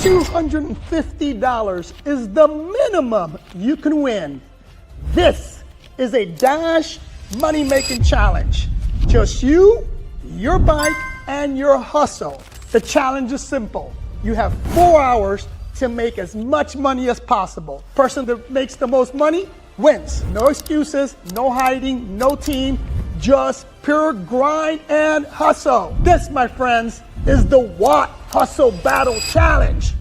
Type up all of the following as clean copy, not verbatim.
$250 is the minimum you can win. This is a Dash money-making challenge. Just you, your bike, and your hustle. The challenge is simple. You have 4 hours to make as much money as possible. Person that makes the most money wins. No excuses, no hiding, no team, just pure grind and hustle. This, my friends, is the Watt Hustle Battle Challenge.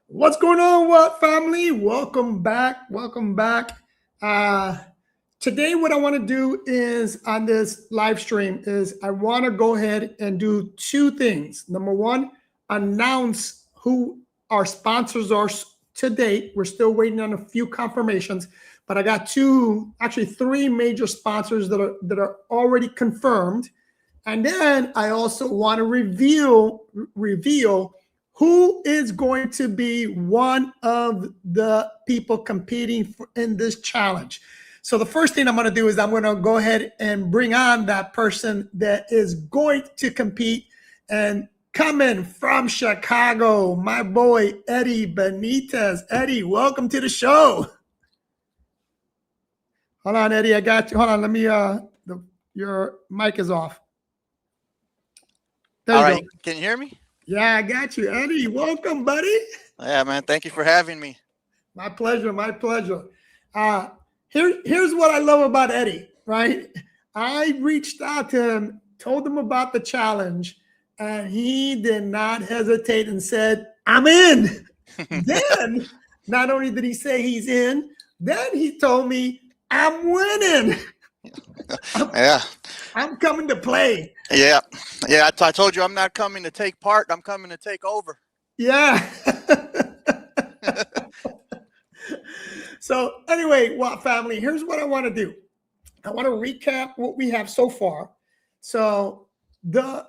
What's going on, Watt family? Welcome back, welcome back. Today, what I want to do is on this live stream is I want to go ahead and do two things. Number one, announce who our sponsors are to date. We're still waiting on a few confirmations, but I got three major sponsors that are already confirmed. And then I also want to reveal who is going to be one of the people competing in this challenge. So the first thing I'm going to do is I'm going to go ahead and bring on that person that is going to compete. And coming from Chicago, my boy, Eddie Benitez. Eddie, welcome to the show. Hold on, Eddie, I got you. Hold on, let me, your mic is off. All right, can you hear me? Yeah, I got you. Eddie, welcome, buddy. Yeah, man, thank you for having me. My pleasure, my pleasure. Here's what I love about Eddie, right? I reached out to him, told him about the challenge, and he did not hesitate and said, I'm in. Then, not only did he say he's in, then he told me, I'm winning. I'm coming to play. Yeah. I told you I'm not coming to take part. I'm coming to take over. Yeah. So anyway, Watt family, here's what I want to do. I want to recap what we have so far. So the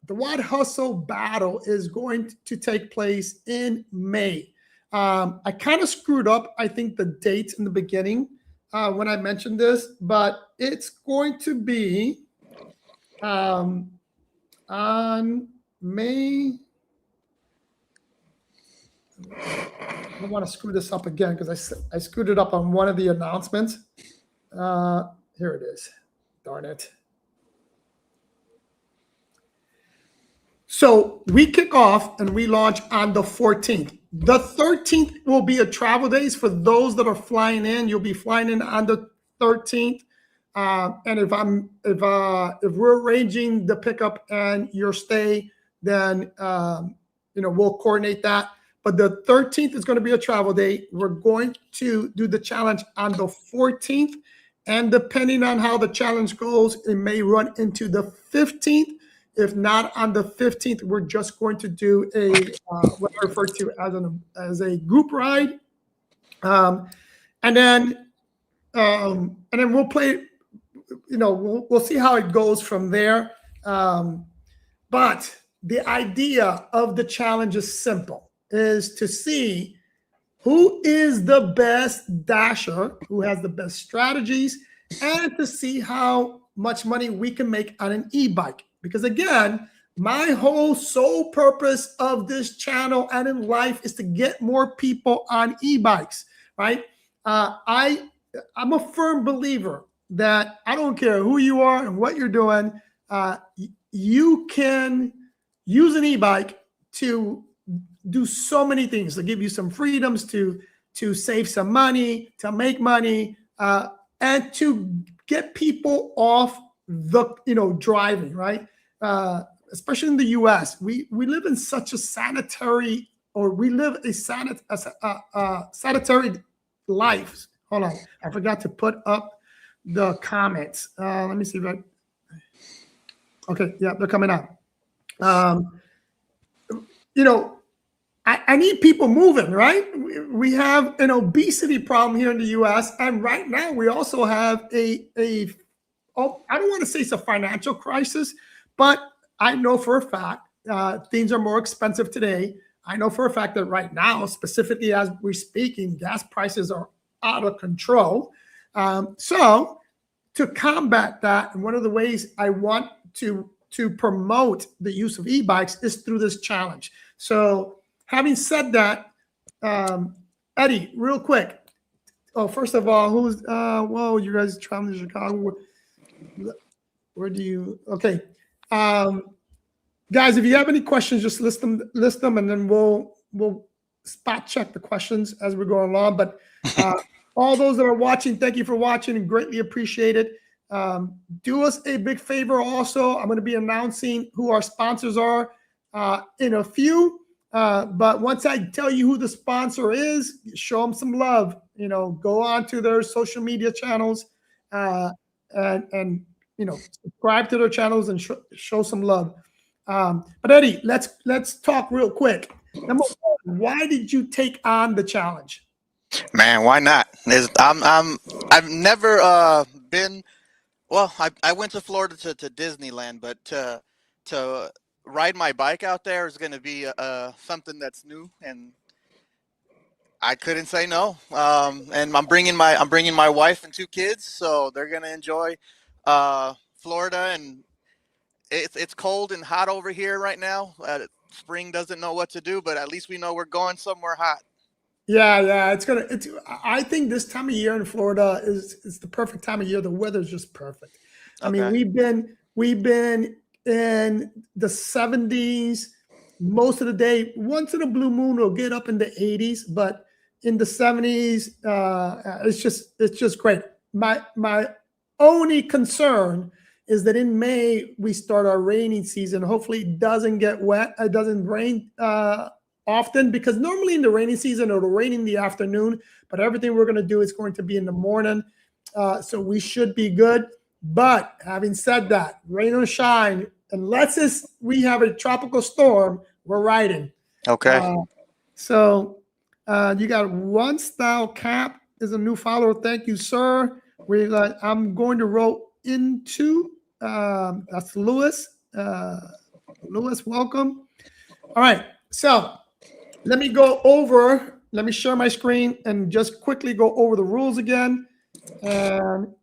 Watt Hustle Battle is going to take place in May. I kind of screwed up, I think, the dates in the beginning when I mentioned this, but it's going to be on May. I don't want to screw this up again because I screwed it up on one of the announcements. Here it is. Darn it. So we kick off and we launch on the 14th. The 13th will be a travel days for those that are flying in. You'll be flying in on the 13th. And if we're arranging the pickup and your stay, then we'll coordinate that. But the 13th is going to be a travel day. We're going to do the challenge on the 14th. And depending on how the challenge goes, it may run into the 15th. If not on the 15th, we're just going to do what I refer to as a group ride. And then we'll play, we'll see how it goes from there. But the idea of the challenge is simple. Is to see who is the best dasher, who has the best strategies, and to see how much money we can make on an e-bike. Because again, my whole sole purpose of this channel and in life is to get more people on e-bikes, right? I'm a firm believer that I don't care who you are and what you're doing, you can use an e-bike to do so many things, to give you some freedoms, to save some money, to make money, and to get people off the driving, right? Especially in the U.S., we live in such a sanitary life. Hold on, I forgot to put up the comments. Let me see if okay, yeah, they're coming out. I need people moving, right? We have an obesity problem here in the U.S. And right now we also have I don't want to say it's a financial crisis, but I know for a fact things are more expensive today. I know for a fact that right now, specifically as we're speaking, gas prices are out of control. So to combat that, and one of the ways I want to to promote the use of e-bikes is through this challenge. So having said that, Eddie, real quick. Oh, first of all, who's whoa, you guys traveling to Chicago? Where do you okay? Guys, if you have any questions, just list them, and then we'll spot check the questions as we go along. But all those that are watching, thank you for watching and greatly appreciate it. Do us a big favor also. I'm going to be announcing who our sponsors are in a few. But once I tell you who the sponsor is, show them some love. You know, go on to their social media channels and you know, subscribe to their channels and show some love. But Eddie, let's talk real quick. Number one, why did you take on the challenge? Man, why not? I've never been. Well, I went to Florida to Disneyland, but to ride my bike out there is going to be something that's new, and I couldn't say no. And I'm bringing my wife and 2 kids, so they're going to enjoy Florida. And it's cold and hot over here right now. Spring doesn't know what to do, but at least we know we're going somewhere hot. Yeah, I think this time of year in Florida is the perfect time of year. The weather's just perfect. Okay. I mean, we've been in the 70s most of the day. Once in a blue moon, we'll get up in the 80s, but in the 70s, it's just great. My only concern is that in May we start our rainy season. Hopefully, it doesn't get wet. It doesn't rain often, because normally in the rainy season it'll rain in the afternoon, but everything we're going to do is going to be in the morning, so we should be good. But having said that, rain or shine, unless we have a tropical storm, we're riding. Okay. So you got One Style Cap is a new follower. Thank you, sir. I'm going to roll into that's Lewis. Lewis, welcome. All right, so let me share my screen and just quickly go over the rules again. And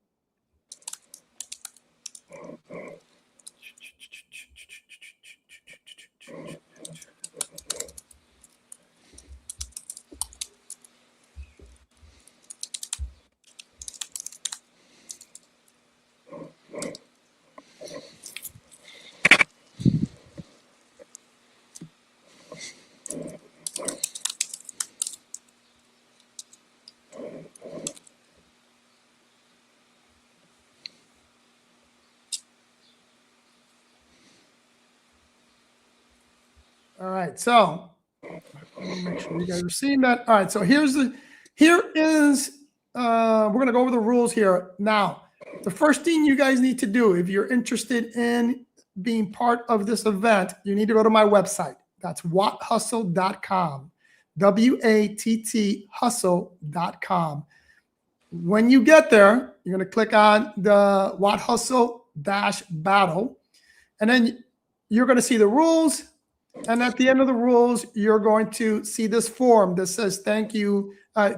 all right, so make sure you guys are seeing that. All right, so here is we're going to go over the rules here. Now, the first thing you guys need to do if you're interested in being part of this event, you need to go to my website. That's watthustle.com, WATT hustle.com. When you get there, you're going to click on the Watt Hustle -battle, and then you're going to see the rules. And at the end of the rules, you're going to see this form that says, thank you.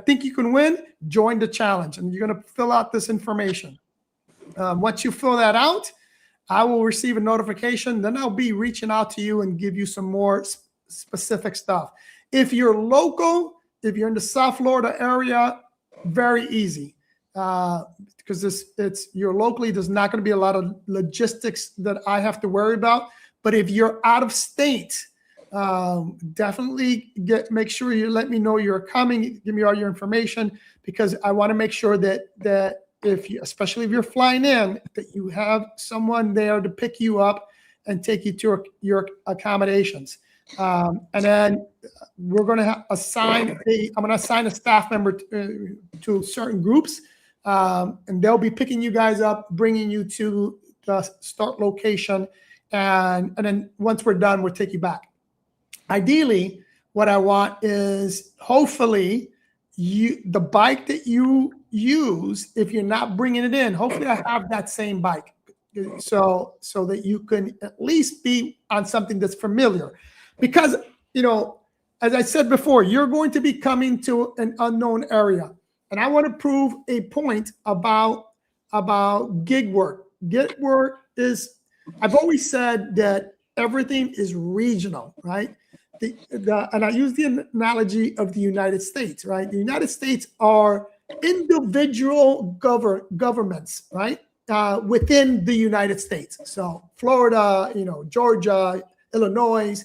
Think you can win? Join the challenge. And you're going to fill out this information. Once you fill that out, I will receive a notification. Then I'll be reaching out to you and give you some more specific stuff. If you're local, if you're in the South Florida area, very easy. Because you're locally, there's not going to be a lot of logistics that I have to worry about. But if you're out of state, definitely make sure you let me know you're coming. Give me all your information, because I want to make sure that especially if you're flying in, that you have someone there to pick you up and take you to your accommodations. And then we're going to I'm going to assign a staff member to certain groups, and they'll be picking you guys up, bringing you to the start location. And then once we're done, we'll take you back. Ideally, what I want is hopefully the bike that you use, if you're not bringing it in, hopefully I have that same bike, so that you can at least be on something that's familiar. Because, you know, as I said before, you're going to be coming to an unknown area, and I want to prove a point about gig work. Gig work is I've always said that everything is regional, right? And I use the analogy of the United States, right? The United States are individual governments, right? Within the United States. So Florida, Georgia, Illinois,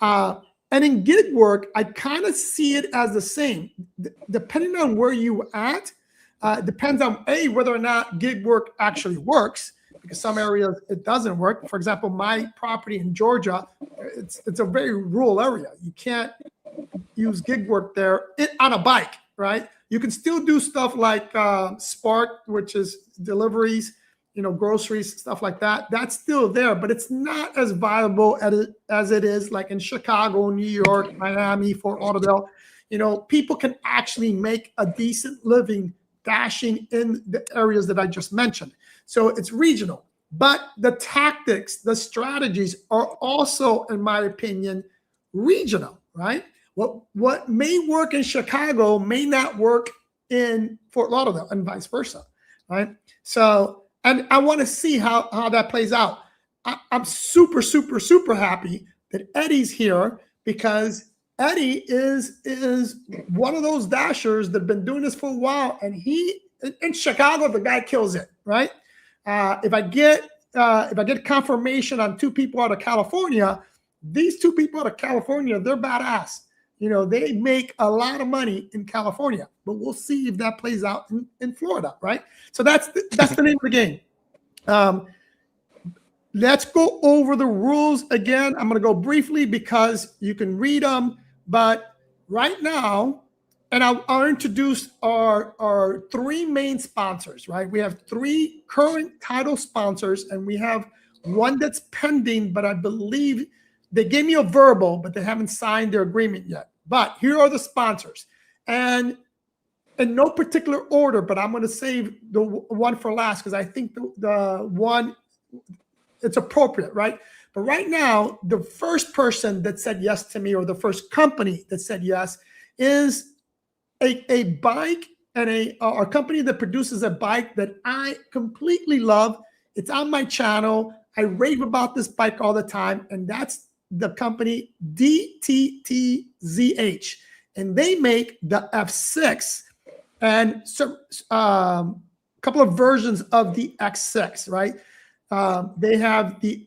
and in gig work, I kind of see it as the same. Depending on where you at, depends on whether or not gig work actually works, because some areas it doesn't work. For example, my property in Georgia, it's a very rural area. You can't use gig work there on a bike, right? You can still do stuff like Spark, which is deliveries, groceries, stuff like that. That's still there, but it's not as viable as it is like in Chicago, New York, Miami, Fort Lauderdale. People can actually make a decent living dashing in the areas that I just mentioned. So it's regional, but the tactics, the strategies are also, in my opinion, regional, right? What may work in Chicago may not work in Fort Lauderdale, and vice versa, right? So, and I want to see how that plays out. I'm super, super, super happy that Eddie's here, because Eddie is one of those dashers that have been doing this for a while, and he in Chicago, the guy kills it, right? If I get confirmation on 2 people out of California, these 2 people out of California, they're badass. They make a lot of money in California, but we'll see if that plays out in Florida, right? So that's the name of the game. Let's go over the rules again. I'm going to go briefly because you can read them, but right now, and I'll introduce our 3 main sponsors, right? We have 3 current title sponsors, and we have one that's pending, but I believe they gave me a verbal, but they haven't signed their agreement yet. But here are the sponsors. And in no particular order, but I'm going to save the one for last because I think the one, it's appropriate, right? But right now, the first person that said yes to me, or the first company that said yes, is a bike and a company that produces a bike that I completely love. It's on my channel. I rave about this bike all the time, and that's the company DTTZH, and they make the F6 and a couple of versions of the X6, right? They have the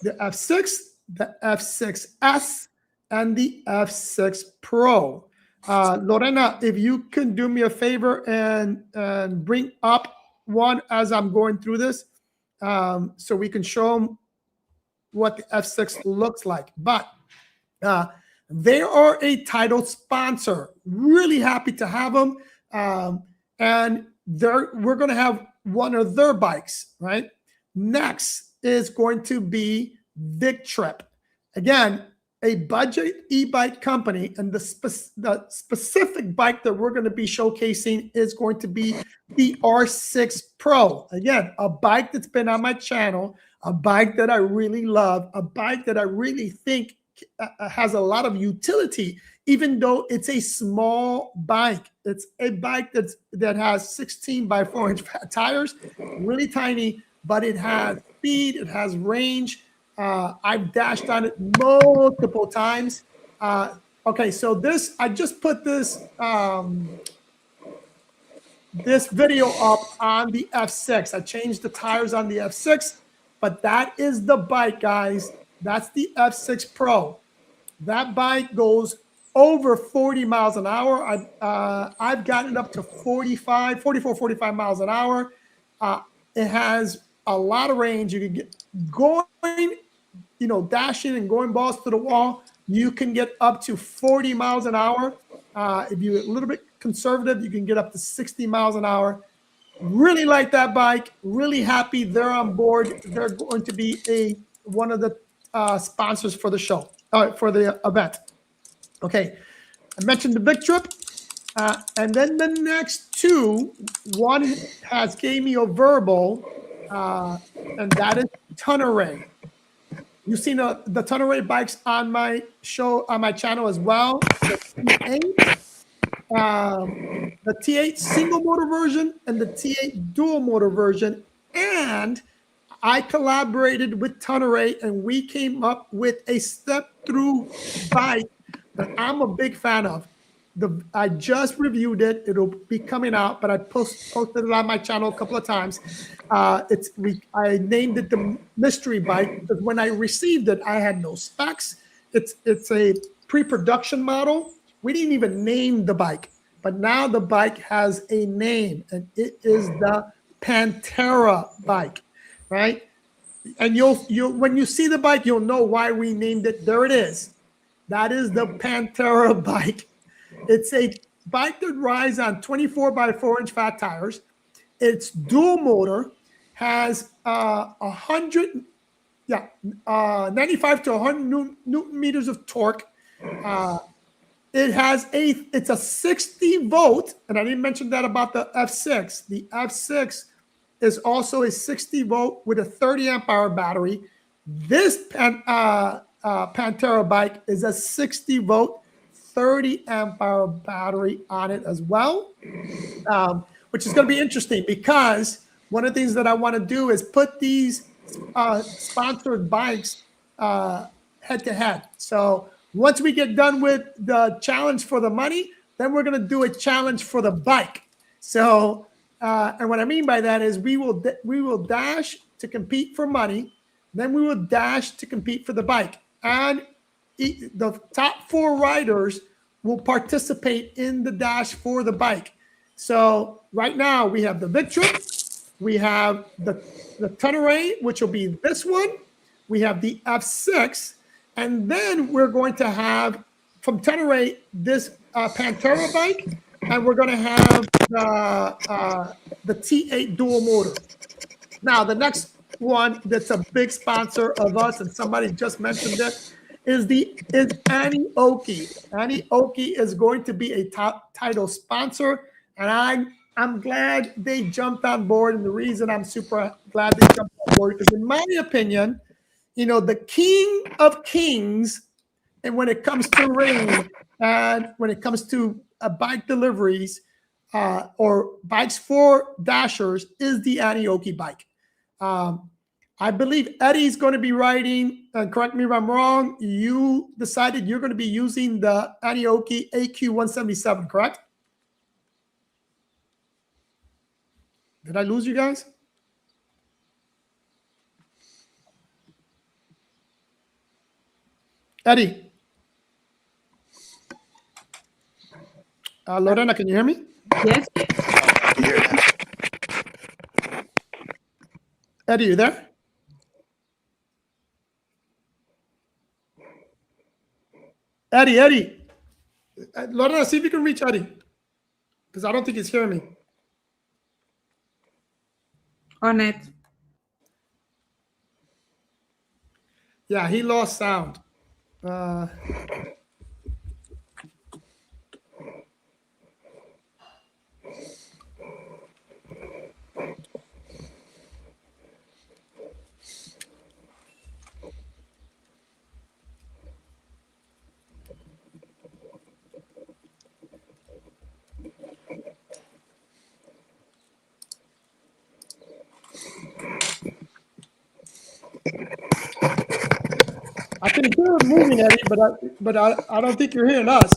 F6, the F6S, and the F6 Pro. Lorena, if you can do me a favor and bring up one as I'm going through this, so we can show them what the F6 looks like. But they are a title sponsor. Really happy to have them. And we're going to have one of their bikes, right? Next is going to be Victrip. Again, a budget e-bike company, and the specific bike that we're going to be showcasing is going to be the R6 Pro. Again, a bike that's been on my channel, a bike that I really love, a bike that I really think has a lot of utility, even though it's a small bike. It's a bike that has 16 by 4-inch tires, really tiny, but it has speed, it has range. I've dashed on it multiple times. Okay, so I just put this this video up on the F6. I changed the tires on the F6, but that is the bike, guys. That's the F6 Pro. That bike goes over 40 miles an hour. I've gotten it up to 44, 45 miles an hour. It has a lot of range. You can get going, dashing and going balls to the wall. You can get up to 40 miles an hour. If you're a little bit conservative, you can get up to 60 miles an hour. Really like that bike. Really happy they're on board. They're going to be one of the sponsors for the show, for the event. Okay, I mentioned the Victrip, and then the next 2, one has gave me a verbal, and that is Tonnerrey. You've seen the Tonnerrey bikes on my show, on my channel as well. The T8 single motor version and the T8 dual motor version. And I collaborated with Tonnerrey, and we came up with a step-through bike that I'm a big fan of. I just reviewed it. It'll be coming out, but I posted it on my channel a couple of times. I named it the mystery bike because when I received it, I had no specs. It's a pre-production model. We didn't even name the bike, but now the bike has a name, and it is the Pantera bike, right? And you'll when you see the bike, you'll know why we named it. There it is. That is the Pantera bike. It's a bike that rides on 24 by 4-inch fat tires. It's dual motor, has 95 to 100 Newton meters of torque. It's a 60 volt, and I didn't mention that about the F6. The F6 is also a 60 volt with a 30 amp hour battery. This Pantera bike is a 60 volt, 30 amp hour battery on it as well, which is going to be interesting because one of the things that I want to do is put these sponsored bikes head to head. So once we get done with the challenge for the money, then we're going to do a challenge for the bike. So, and what I mean by that is we will dash to compete for money, then we will dash to compete for the bike, and the top 4 riders will participate in the dash for the bike. So right now we have the Victrip, we have the Tonnerrey, which will be this one. We have the F6, and then we're going to have from Tonnerrey this Pantera bike, and we're going to have the T8 dual motor. Now the next one that's a big sponsor of us, and somebody just mentioned it, is Aniioki. Aniioki is going to be a top title sponsor, and I'm glad they jumped on board. And the reason I'm super glad they jumped on board is, in my opinion, the king of kings, and when it comes to ring and when it comes to bike deliveries or bikes for dashers, is the Aniioki bike. I believe Eddie's going to be riding, and correct me if I'm wrong, you decided you're going to be using the Aniioki AQ177, correct? Did I lose you guys? Eddie. Lorena, can you hear me? Yes. Eddie, you there? Eddie. Lorena, see if you can reach Eddie, because I don't think he's hearing me. On it. Yeah, he lost sound. I can hear it moving, Eddie, but I don't think you're hearing us.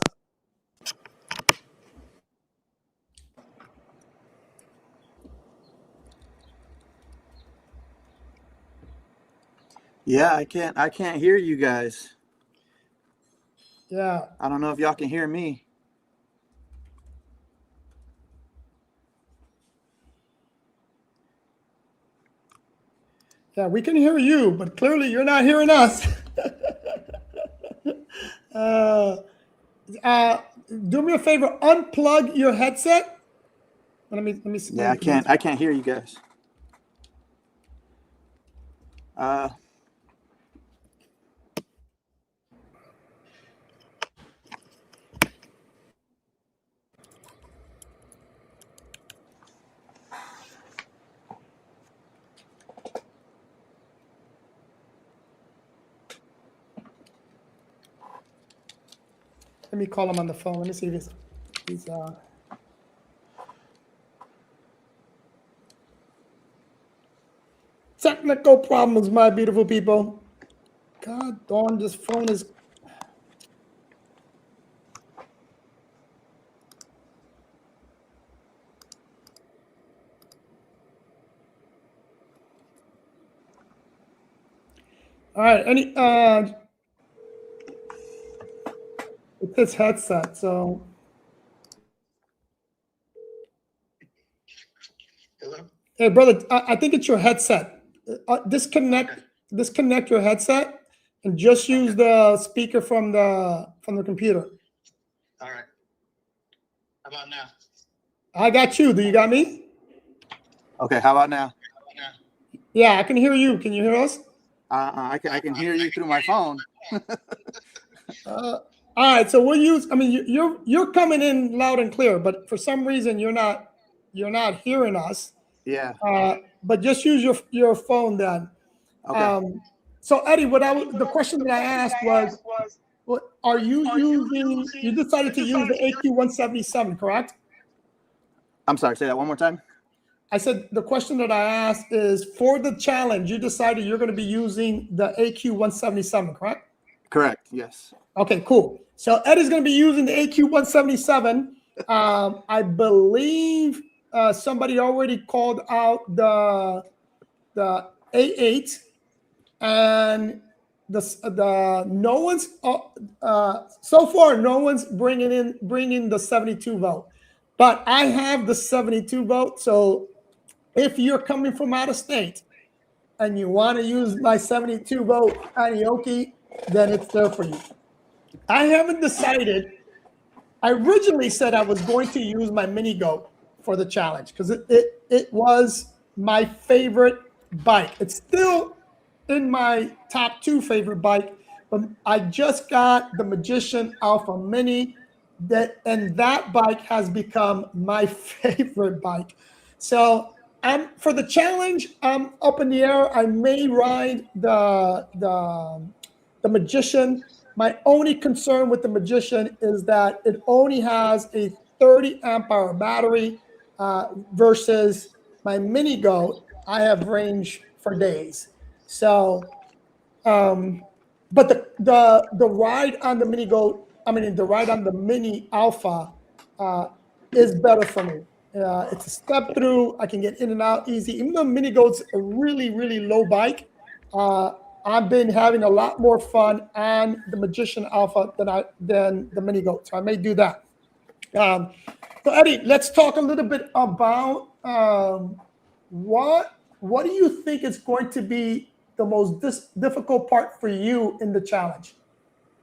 Yeah, I can't hear you guys. Yeah. I don't know if y'all can hear me. Yeah, we can hear you, but clearly you're not hearing us. Do me a favor, unplug your headset. Let me see. Yeah, I can't hear you guys. Let me call him on the phone. Let me see if he's technical problems, my beautiful people. God darn, this phone is. All right, it's his headset, so. Hello? Hey, brother, I think it's your headset. Disconnect your headset and just use the speaker from the computer. All right. How about now? I got you. Do you got me? Okay, how about now? Yeah, I can hear you. Can you hear us? I can hear you through my phone. All right. So we'll use. I mean, you're coming in loud and clear, but for some reason you're not hearing us. Yeah. But just use your phone then. Okay. So Eddie, the question that I asked was, what are you using? You decided to use the AQ177, correct? I'm sorry. Say that one more time. I said the question that I asked is for the challenge. You decided you're going to be using the AQ177, correct? Correct. Yes. Okay, cool. So Eddie's going to be using the AQ177. I believe somebody already called out the A8, and the no one's so far no one's bringing the 72 volt, but I have the 72 volt. So if you're coming from out of state and you want to use my 72 volt Aniioki, then it's there for you. I haven't decided. I originally said I was going to use my mini goat for the challenge because it was my favorite bike. It's still in my top 2 favorite bike, but I just got the Magician Alpha Mini, and that bike has become my favorite bike. So for the challenge, I'm up in the air. I may ride the Magician. My only concern with the Magician is that it only has a 30 amp hour battery versus my Mini Goat. I have range for days. So, but the ride on the Mini Goat, the ride on the Mini Alpha is better for me. It's a step through. I can get in and out easy. Even though Mini Goat's a really, really low bike, I've been having a lot more fun on the Magician Alpha than the Mini Goat. So I may do that. So Eddie, let's talk a little bit about what do you think is going to be the most difficult part for you in the challenge?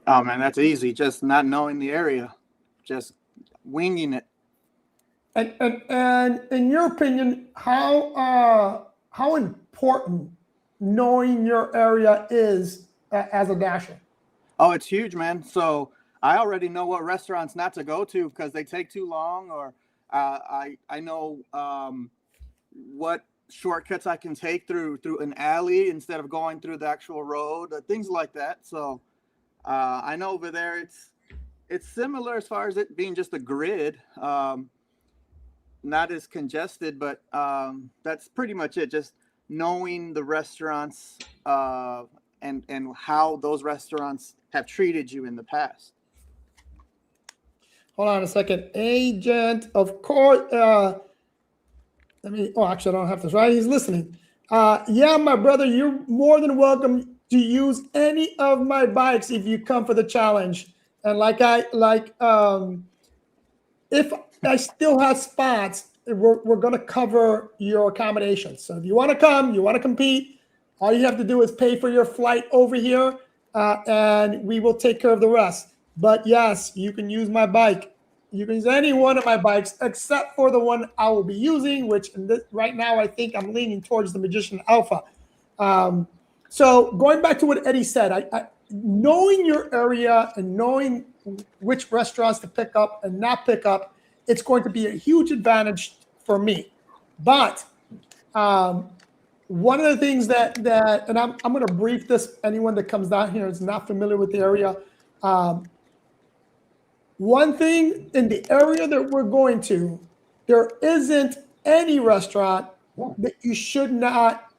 Oh man, that's easy. Just not knowing the area, just winging it. And in your opinion, how important knowing your area is as a dasher? Oh, it's huge, man. So I already know what restaurants not to go to because they take too long, or I know what shortcuts I can take through an alley instead of going through the actual road, things like that. So I know over there it's similar as far as it being just a grid, not as congested, but that's pretty much it. Just knowing the restaurants and how those restaurants have treated you in the past. Hold on a second. Agent, of course. Actually, I don't have this, right? He's listening. Yeah, my brother, you're more than welcome to use any of my bikes if you come for the challenge. And if I still have spots, we're going to cover your accommodations. So if you want to come, you want to compete, all you have to do is pay for your flight over here, and we will take care of the rest. But yes, you can use my bike. You can use any one of my bikes except for the one I will be using, which right now I think I'm leaning towards the Magician Alpha. So going back to what Eddie said, knowing your area and knowing which restaurants to pick up and not pick up, it's going to be a huge advantage for me. But one of the things that and I'm going to brief this, anyone that comes down here is not familiar with the area. One thing in the area that we're going to, there isn't any restaurant that you should not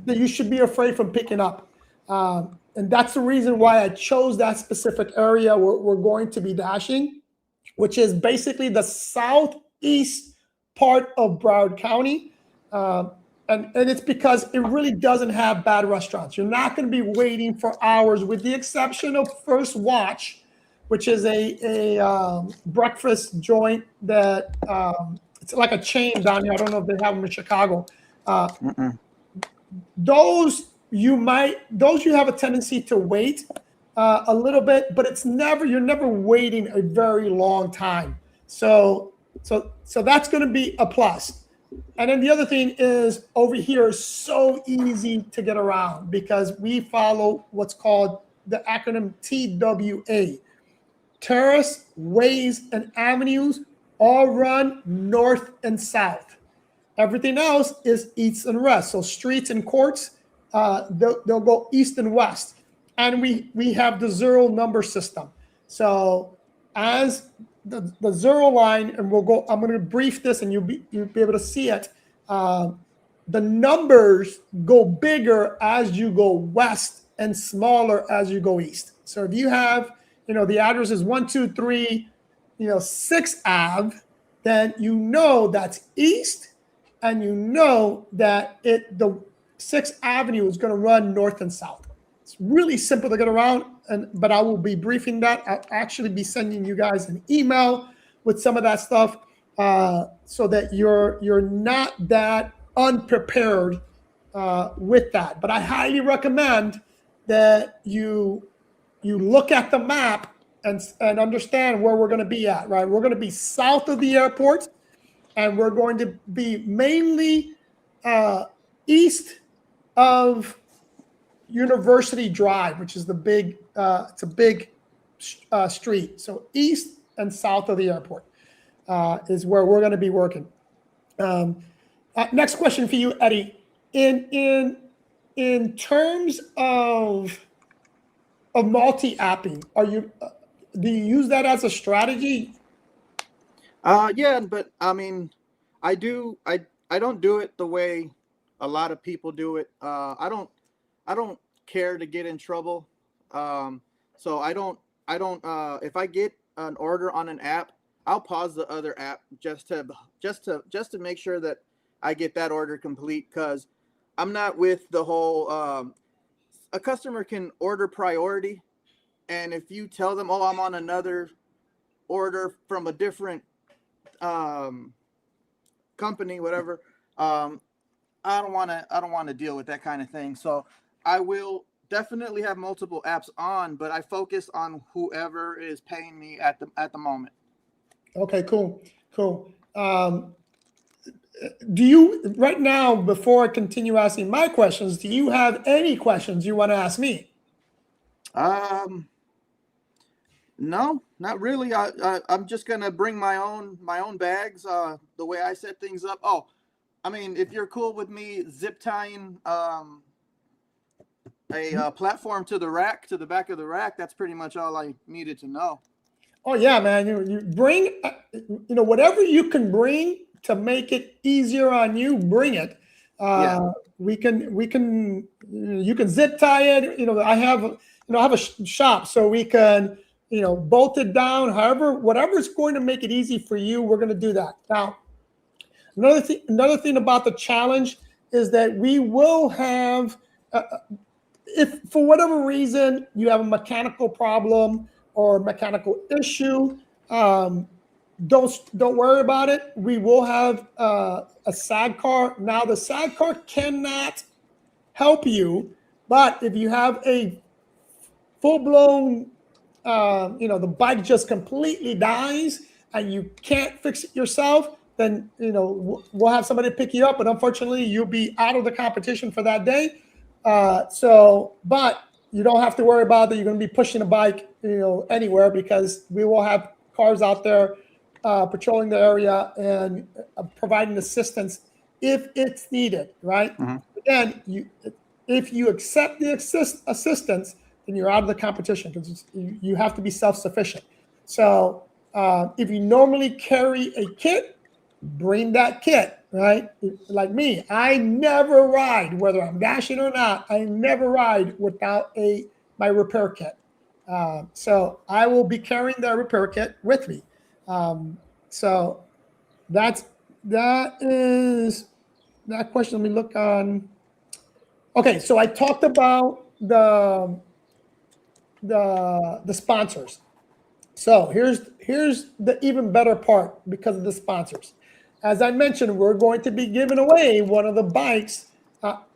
that you should be afraid from picking up. And that's the reason why I chose that specific area where we're going to be dashing, which is basically the southeast part of Broward County. And it's because it really doesn't have bad restaurants. You're not going to be waiting for hours, with the exception of First Watch, which is a breakfast joint that it's like a chain down here. I don't know if they have them in Chicago. Those you have a tendency to wait a little bit, but you're never waiting a very long time. So that's going to be a plus. And then the other thing is, over here is so easy to get around because we follow what's called the acronym TWA. Terrace, ways, and avenues all run north and south. Everything else is east and west. So streets and courts, they'll go east and west. And we have the zero number system. So as the zero line, and I'm going to brief this and you'll be able to see it. The numbers go bigger as you go west and smaller as you go east. So if you have, the address is 123, 6th Ave, then that's east, and that the 6th Avenue is going to run north and south. It's really simple to get around, but I will be briefing that. I'll actually be sending you guys an email with some of that stuff so that you're not that unprepared with that. But I highly recommend that you look at the map and understand where we're going to be at, right? We're going to be south of the airport, and we're going to be mainly east of University Drive, which is it's a big street. So east and south of the airport is where we're going to be working. Next question for you, Eddie. In terms of multi-apping, do you use that as a strategy? Yeah, but I mean, I don't do it the way a lot of people do it. I don't care to get in trouble. So I don't if I get an order on an app, I'll pause the other app just to make sure that I get that order complete, because I'm not with the whole a customer can order priority, and if you tell them, oh, I'm on another order from a different company, whatever, I don't want to deal with that kind of thing. So I will definitely have multiple apps on, but I focus on whoever is paying me at the moment. Okay, cool. Do you, right now, before I continue asking my questions, do you have any questions you want to ask me? No, not really. I'm just gonna bring my own bags. The way I set things up. Oh, I mean, if you're cool with me zip tying a platform to the back of the rack, that's pretty much all I needed to know. Oh yeah, man. You bring, whatever you can bring to make it easier on you, bring it. Yeah. You can zip tie it. I have a shop, so we can, bolt it down. However, whatever is going to make it easy for you, we're going to do that. Now, another thing about the challenge is that we will have, if for whatever reason you have a mechanical problem or mechanical issue, don't worry about it. We will have a SAG car. Now, the SAG car cannot help you, but if you have a full-blown, the bike just completely dies and you can't fix it yourself, then we'll have somebody pick you up. But unfortunately, you'll be out of the competition for that day. But you don't have to worry about that. You're going to be pushing a bike, anywhere, because we will have cars out there patrolling the area and providing assistance if it's needed, right? Mm-hmm. Again, if you accept the assistance, then you're out of the competition, because you have to be self-sufficient. So if you normally carry a kit, bring that kit. right? Like me, I never ride, whether I'm dashing or not. I never ride without my repair kit. So I will be carrying that repair kit with me. So that is that question. Let me look on. Okay, so I talked about the sponsors. So here's the even better part because of the sponsors. As I mentioned, we're going to be giving away one of the bikes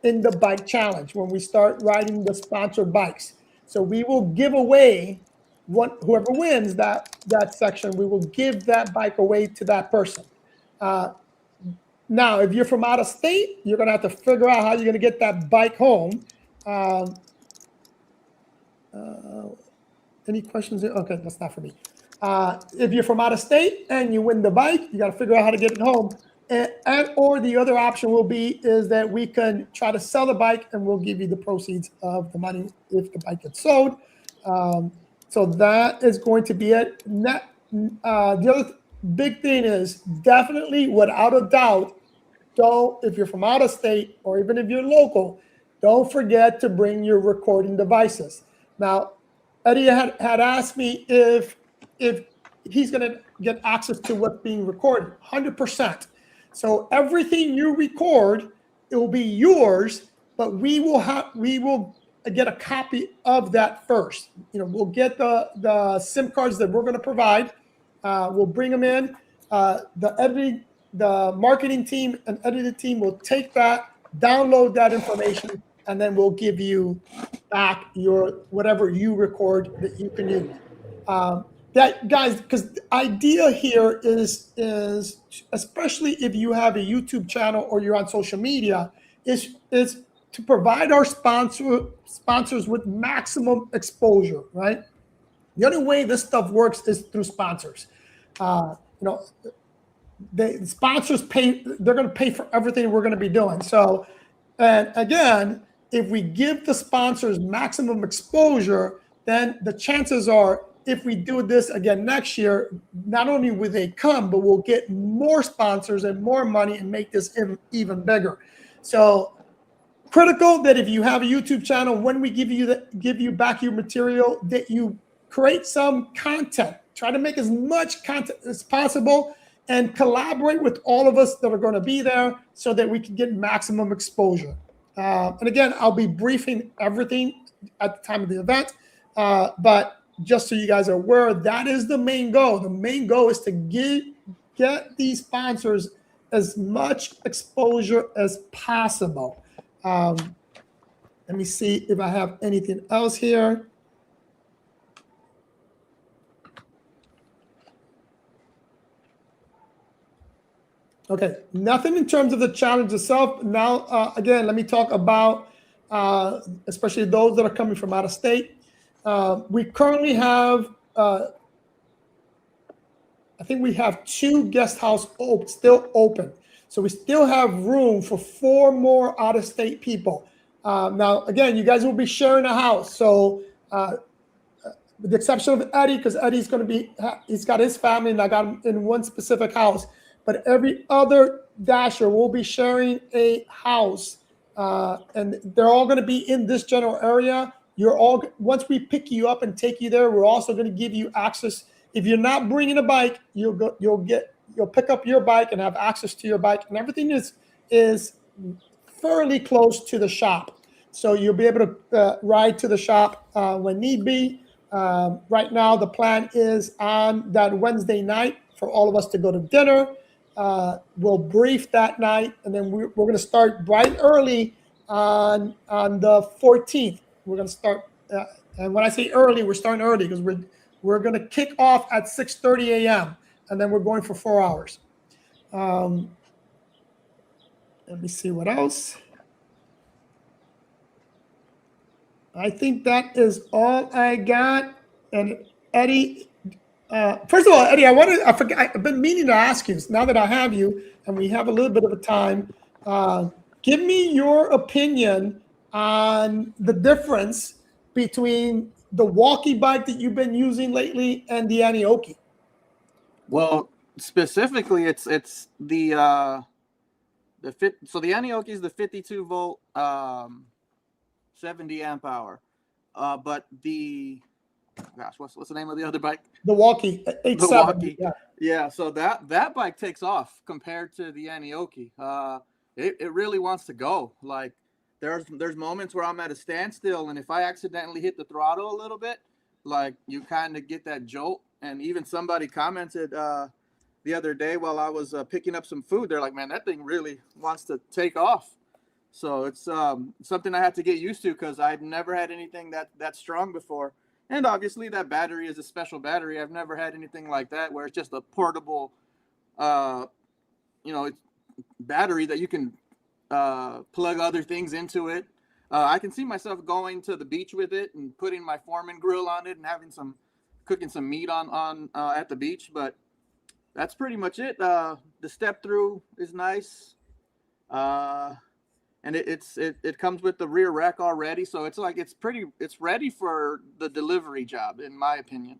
in the bike challenge when we start riding the sponsored bikes. So we will give away whoever wins that section. We will give that bike away to that person. Now, if you're from out of state, you're going to have to figure out how you're going to get that bike home. Any questions there? Okay, that's not for me. If you're from out of state and you win the bike, you got to figure out how to get it home. And or the other option will be is that we can try to sell the bike and we'll give you the proceeds of the money if the bike gets sold. So that is going to be it. The other big thing is definitely, without a doubt, if you're from out of state or even if you're local, don't forget to bring your recording devices. Now, Eddie had asked me if he's going to get access to what's being recorded. 100%. So everything you record, it will be yours, but we will get a copy of that first. We'll get the SIM cards that we're going to provide. We'll bring them in. The marketing team and editing team will take that, download that information, and then we'll give you back your whatever you record that you can use. That, guys, because the idea here is especially if you have a YouTube channel or you're on social media, is to provide our sponsors with maximum exposure, right? The only way this stuff works is through sponsors. The sponsors pay, they're going to pay for everything we're going to be doing. So, and again, if we give the sponsors maximum exposure, then the chances are if we do this again next year, not only will they come, but we'll get more sponsors and more money and make this even bigger. So critical that if you have a YouTube channel, when we give you back your material, that you create some content. Try to make as much content as possible and collaborate with all of us that are going to be there so that we can get maximum exposure. And again, I'll be briefing everything at the time of the event, but just so you guys are aware, that is the main goal. The main goal is to get these sponsors as much exposure as possible. Let me see if I have anything else here. Okay, nothing in terms of the challenge itself. Now, again, let me talk about especially those that are coming from out of state. We currently have, I think we have 2 guest house still open. So we still have room for 4 more out of state people. Now, again, you guys will be sharing a house. So with the exception of Eddie, because Eddie's going to be, he's got his family and I got him in one specific house. But every other dasher will be sharing a house, and they're all going to be in this general area. Once we pick you up and take you there, we're also going to give you access. If you're not bringing a bike, you'll pick up your bike and have access to your bike, and everything is fairly close to the shop, so you'll be able to ride to the shop when need be. Right now, the plan is on that Wednesday night for all of us to go to dinner. We'll brief that night, and then we're going to start bright early on the 14th. We're going to start, and when I say early, we're starting early because we're going to kick off at 6:30 a.m. and then we're going for 4 hours. Let me see what else. I think that is all I got. And Eddie. First of all, Eddie, I've been meaning to ask you, now that I have you and we have a little bit of a time, give me your opinion on the difference between the walkie bike that you've been using lately and the Aniioki. Well, specifically, it's the So the Aniioki is the 52 volt, 70 amp hour. But what's the name of the other bike? The Walkie, 870. Yeah. So that bike takes off compared to the Aniioki. It really wants to go. Like there's moments where I'm at a standstill, and if I accidentally hit the throttle a little bit, like you kind of get that jolt. And even somebody commented the other day while I was picking up some food, they're like, man, that thing really wants to take off. So it's something I have to get used to because I've never had anything that strong before. And obviously that battery is a special battery. I've never had anything like that where it's just a portable, it's battery that you can plug other things into it. I can see myself going to the beach with it and putting my Foreman grill on it and cooking some meat on at the beach. But that's pretty much it. The step through is nice. And it comes with the rear rack already, so it's ready for the delivery job, in my opinion.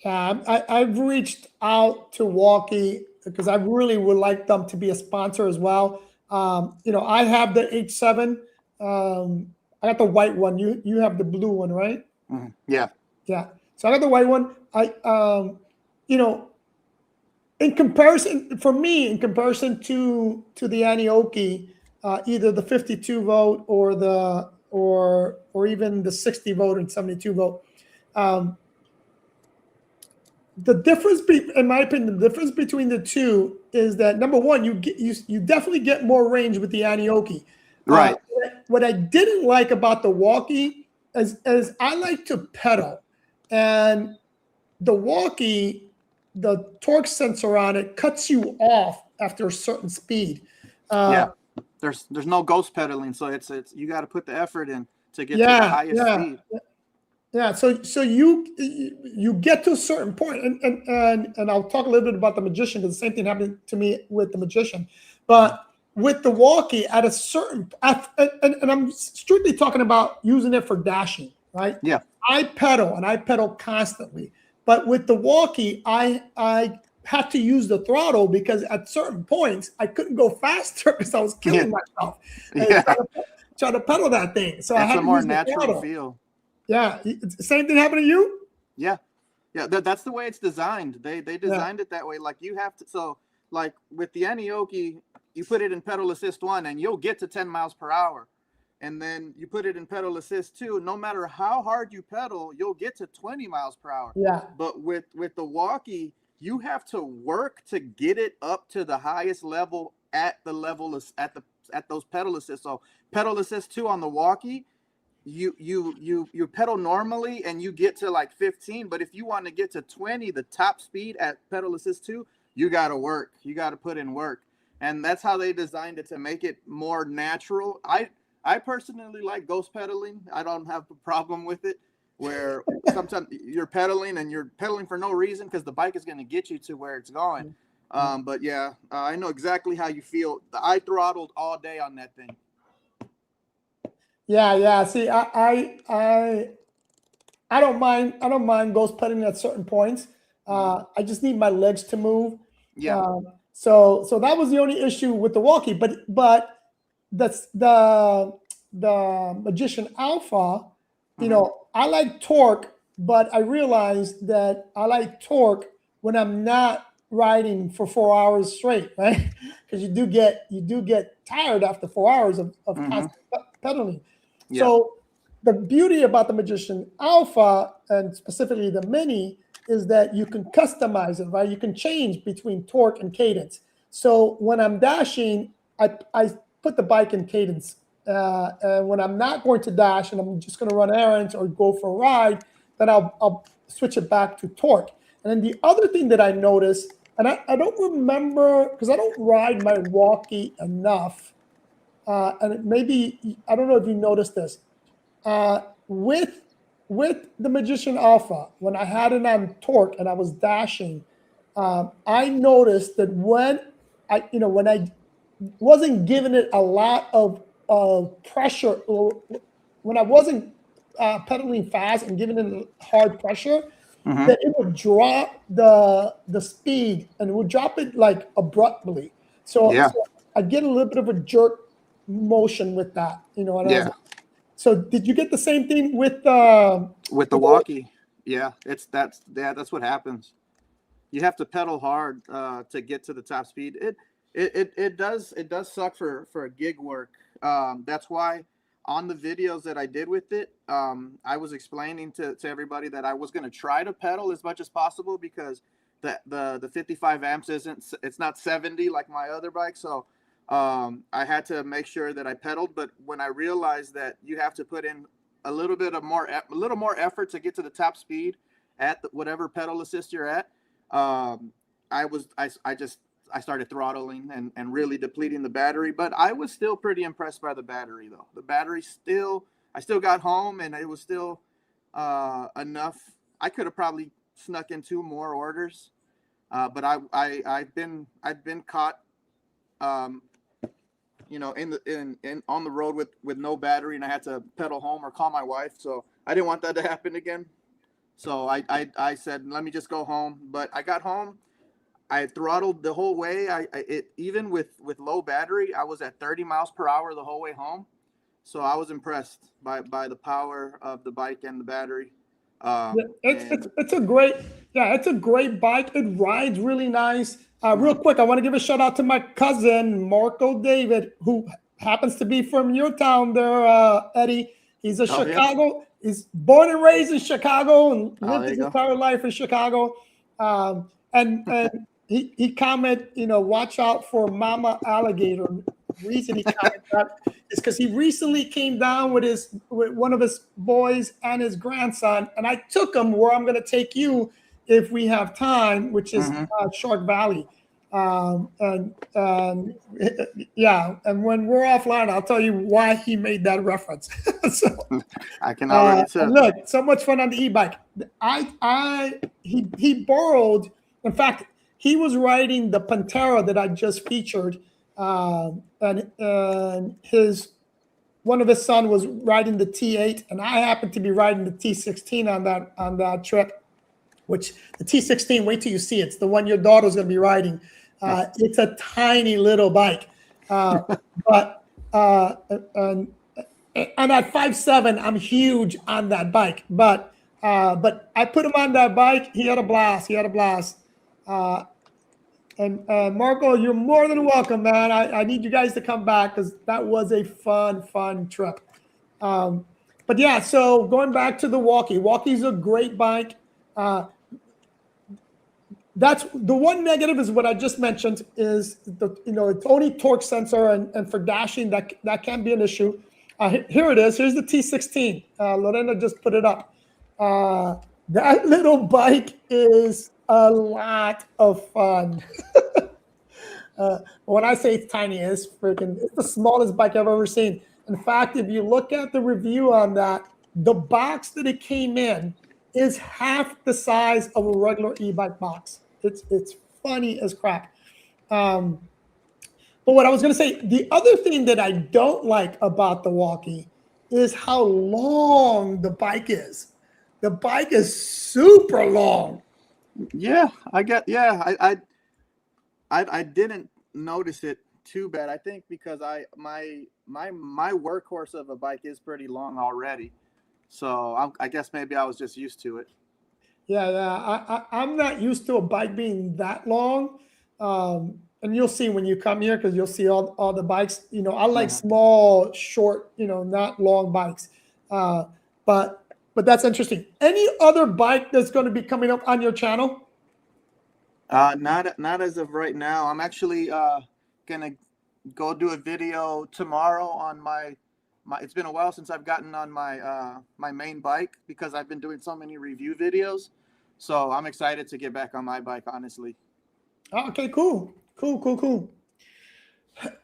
Yeah, I've reached out to Walkie because I really would like them to be a sponsor as well. I have the H7. I got the white one. You have the blue one, right? Mm-hmm. Yeah. Yeah. So I got the white one. In comparison to the Aniioki, either the 52 volt or even the 60 volt and 72 volt. The difference, in my opinion, the difference between the two is that number one, you definitely get more range with the Aniioki. Right. What I didn't like about the Walkie is I like to pedal, and the Walkie, the torque sensor on it cuts you off after a certain speed. Yeah. There's no ghost pedaling, so it's you got to put the effort in to get to the highest speed. Yeah, so you get to a certain point, and I'll talk a little bit about the Magician because the same thing happened to me with the Magician, but with the Walkie at a certain, and I'm strictly talking about using it for dashing, right? Yeah. I pedal constantly, but with the Walkie, I had to use the throttle because at certain points I couldn't go faster because I was killing myself trying to pedal that thing. So I had a more natural feel. Yeah, same thing happened to you. Yeah. That's the way it's designed. They designed it that way. Like you have to. So like with the Aniioki, you put it in pedal assist 1 and you'll get to 10 miles per hour, and then you put it in pedal assist 2. No matter how hard you pedal, you'll get to 20 miles per hour. Yeah. But with the Walkie, you have to work to get it up to the highest level at those pedal assists. So pedal assist 2 on the Walkie, you pedal normally and you get to like 15, but if you want to get to 20, the top speed at pedal assist 2, you got to work. You got to put in work. And that's how they designed it, to make it more natural. I personally like ghost pedaling. I don't have a problem with it, where sometimes you're pedaling for no reason because the bike is going to get you to where it's going. But yeah, I know exactly how you feel. I throttled all day on that thing. Yeah. See, I don't mind ghost pedaling at certain points. I just need my legs to move. Yeah. So that was the only issue with the Walkie, but that's the Magician Alpha. I like torque, but I realized that I like torque when I'm not riding for 4 hours straight, right? Because you do get tired after 4 hours of constant pedaling. Yeah. So the beauty about the Magician Alpha, and specifically the Mini, is that you can customize it, right? You can change between torque and cadence. So when I'm dashing, I put the bike in cadence. And when I'm not going to dash and I'm just going to run errands or go for a ride, then I'll switch it back to torque. And then the other thing that I noticed, and I don't remember because I don't ride my Walkie enough, and maybe, I don't know if you noticed this, with the Magician Alpha, when I had it on torque and I was dashing, I noticed that when I wasn't giving it a lot of pressure, or when I wasn't pedaling fast and giving it hard pressure, that it would drop the speed, and it would drop it like abruptly. So I get a little bit of a jerk motion with that, you know. And I was Yeah. like, so did you get the same thing with With the walkie? Yeah, that's what happens. You have to pedal hard to get to the top speed. It does suck for gig work. That's why on the videos that I did with it, I was explaining to everybody that I was going to try to pedal as much as possible because the 55 amps it's not 70 like my other bike. So I had to make sure that I pedaled. But when I realized that you have to put in a little more effort to get to the top speed at whatever pedal assist you're at, I started throttling and really depleting the battery. But I was still pretty impressed by the battery, though. The battery I still got home and it was still enough. I could have probably snuck in 2 more orders, but I've been caught, in on the road with no battery, and I had to pedal home or call my wife. So I didn't want that to happen again. So I said, let me just go home. But I got home. I throttled the whole way. Even with low battery, I was at 30 miles per hour the whole way home. So I was impressed by the power of the bike and the battery. It's a great bike. It rides really nice. Real quick, I want to give a shout out to my cousin Marco David, who happens to be from your town there, Eddie. He's a Chicago. Yeah. He's born and raised in Chicago and lived his entire life in Chicago. And he commented, watch out for Mama Alligator. The reason he commented that is because he recently came down with one of his boys and his grandson, and I took him where I'm going to take you if we have time, which is Shark Valley. And when we're offline, I'll tell you why he made that reference. So, I can already tell. Look, so much fun on the e-bike. He borrowed. In fact, he was riding the Pantera that I just featured, and one of his son was riding the T8, and I happened to be riding the T16 on that trip. Which the T16, wait till you see it. It's the one your daughter's going to be riding. It's a tiny little bike, and at 5'7", I'm huge on that bike. But I put him on that bike. He had a blast. And Marco, you're more than welcome, man. I need you guys to come back because that was a fun trip. But yeah, so going back to the Walkie. Walkie's a great bike. That's the one negative is what I just mentioned is it's only torque sensor and for dashing that can be an issue. Here it is. Here's the T16. Lorena just put it up. That little bike is a lot of fun. When I say it's tiny, it's the smallest bike I've ever seen. In fact, if you look at the review on that, the box that it came in is half the size of a regular e-bike box. It's funny as crap. But what I was going to say, the other thing that I don't like about the Walkie is how long the bike is. The bike is super long. Yeah, I didn't notice it too bad. I think because my workhorse of a bike is pretty long already. So I guess maybe I was just used to it. Yeah. I'm not used to a bike being that long. And you'll see when you come here because you'll see all the bikes. I like small, short, not long bikes. But that's interesting. Any other bike that's going to be coming up on your channel? Not as of right now. I'm actually gonna go do a video tomorrow on my. It's been a while since I've gotten on my main bike because I've been doing so many review videos. So I'm excited to get back on my bike, honestly. Okay, cool.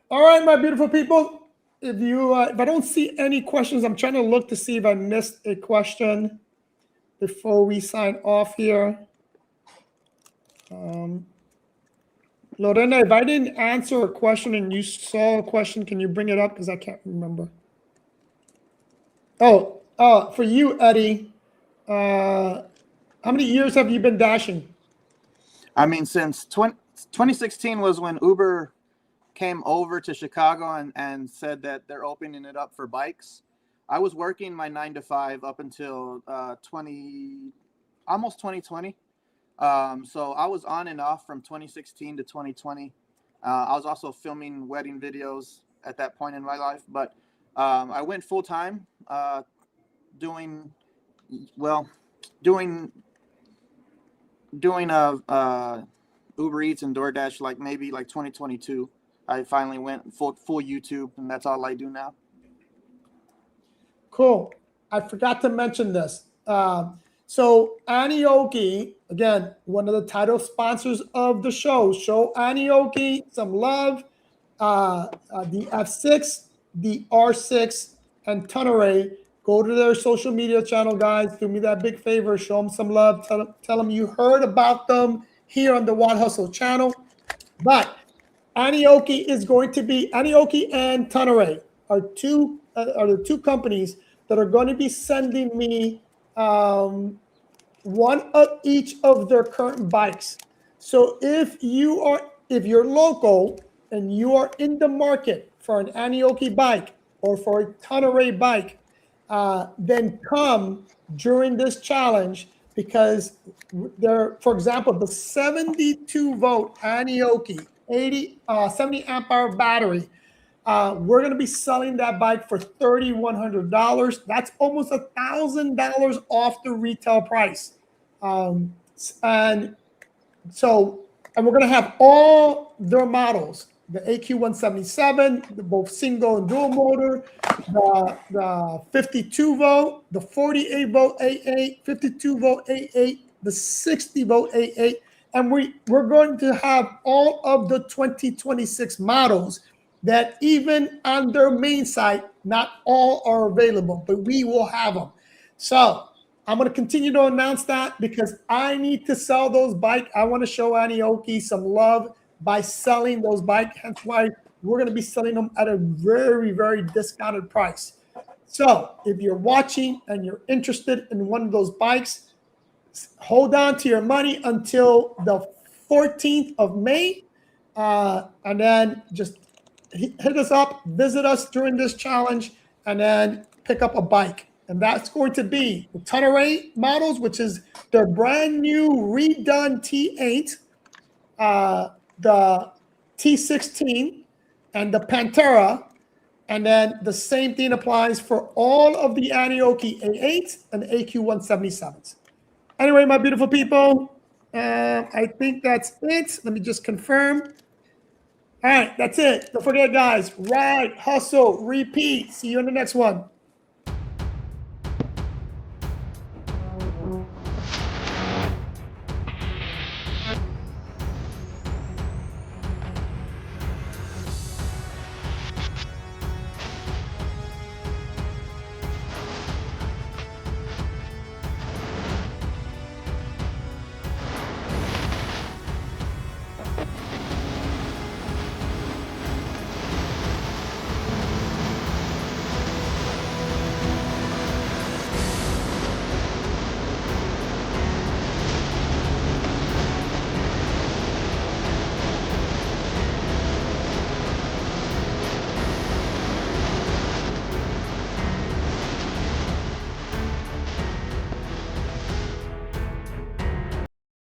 All right, my beautiful people. If I don't see any questions, I'm trying to look to see if I missed a question before we sign off here. Lorena, if I didn't answer a question and you saw a question, can you bring it up? Because I can't remember. Oh, for you, Eddie, how many years have you been dashing? I mean, since 2016 was when Uber came over to Chicago and said that they're opening it up for bikes. I was working my 9 to 5 up until almost 2020. So I was on and off from 2016 to 2020. I was also filming wedding videos at that point in my life, but I went full time doing Uber Eats and DoorDash, like maybe like 2022. I finally went full YouTube, and that's all I do now. Cool. I forgot to mention this. So Aniioki, again, one of the title sponsors of the show. Show Aniioki some love. The F6, the R6, and Tonnerrey. Go to their social media channel, guys. Do me that big favor. Show them some love. Tell them you heard about them here on the Wild Hustle channel. But Aniioki is going to be, Aniioki and Tonnerrey are the two companies that are going to be sending me one of each of their current bikes. So if you're local and you are in the market for an Aniioki bike or for a Tonnerrey bike, then come during this challenge, because for example, the 72 volt Aniioki 70 amp hour battery, we're going to be selling that bike for $3,100. That's almost $1,000 off the retail price. And we're going to have all their models, the AQ177, the both single and dual motor, the 52 volt, the 48 volt A8, 52 volt A8, the 60 volt A8, and we're going to have all of the 2026 models that even on their main site, not all are available, but we will have them. So I'm going to continue to announce that because I need to sell those bikes. I want to show Aniioki some love by selling those bikes. That's why we're going to be selling them at a very, very discounted price. So if you're watching and you're interested in one of those bikes, hold on to your money until the 14th of May. And then just hit us up, visit us during this challenge, and then pick up a bike. And that's going to be the Tonnerrey models, which is their brand new redone T8, the T16, and the Pantera. And then the same thing applies for all of the Aniioki A8s and AQ177s. Anyway, my beautiful people, I think that's it. Let me just confirm. All right, that's it. Don't forget, guys, ride, hustle, repeat. See you in the next one.